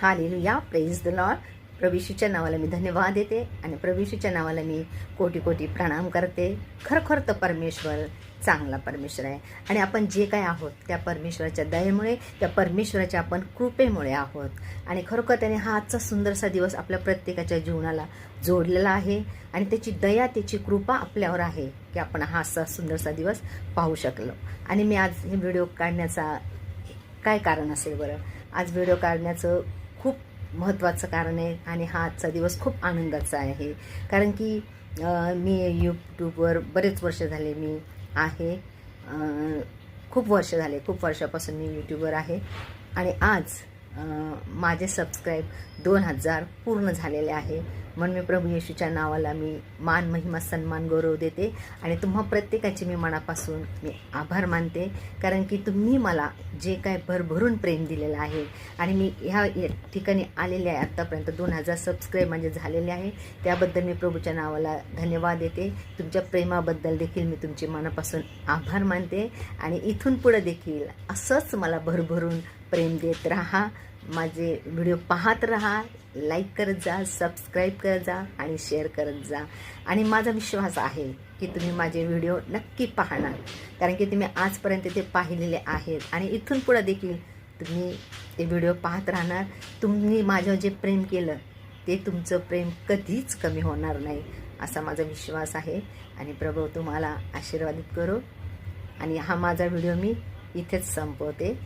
Hallelujah, praise the Lord. प्रभू येशूच्या नावाला मी धन्यवाद देते आणि प्रभू येशूच्या नावाला मी कोटी कोटी प्रणाम करते. खरोखर तर परमेश्वर चांगला परमेश्वर आहे आणि आपण जे काय आहोत त्या परमेश्वराच्या दयेमुळे, त्या परमेश्वराच्या आपण कृपेमुळे आहोत. आणि खरोखर त्याने हा आजचा सुंदरसा दिवस आपल्या प्रत्येकाच्या जीवनाला जोडलेला आहे आणि त्याची दया, त्याची कृपा आपल्यावर आहे की आपण हा असा सुंदरसा दिवस पाहू शकलो. आणि मी आज हे व्हिडिओ काढण्याचा काय कारण असेल बरं? आज व्हिडिओ काढण्याचं खूप महत्त्वाचं कारण आहे आणि हा आजचा दिवस खूप आनंदाचा आहे. कारण की मी यूट्यूबवर बरेच वर्ष झाले मी आहे. खूप वर्ष झाले, खूप वर्षापासून मी यूट्यूबवर आहे आणि आज माझे सबस्क्राईब 2000 पूर्ण झालेले आहे. म्हणून मी प्रभू येशूच्या नावाला मी मान, महिमा, सन्मान, गौरव देते आणि तुम्हा प्रत्येकाचे मी मनापासून मी आभार मानते. कारण की तुम्ही मला जे काय भरभरून प्रेम दिलेलं आहे आणि मी ह्या ठिकाणी आलेले आहे. आत्तापर्यंत 2000 सबस्क्राईब म्हणजे झालेले आहे. त्याबद्दल मी प्रभूच्या नावाला धन्यवाद देते. तुमच्या प्रेमाबद्दल देखील मी तुमचे मनापासून आभार मानते आणि इथून पुढे देखील असंच मला भरभरून प्रेम देत राहा. माझे व्हिडिओ पाहत राहा, लाईक करत जा, सबस्क्राईब करत जा आणि शेअर करत जा. आणि माझा विश्वास आहे की तुम्ही माझे व्हिडिओ नक्की पाहणार, कारण की तुम्ही आजपर्यंत ते पाहिलेले आहेत आणि इथून पुढे देखील तुम्ही ते व्हिडिओ पाहत राहणार. तुम्ही माझ्यावर जे प्रेम केलं ते तुमचं प्रेम कधीच कमी होणार नाही असा माझा विश्वास आहे. आणि प्रभू तुम्हाला आशीर्वादित करो. आणि हा माझा व्हिडिओ मी इथेच संपवते.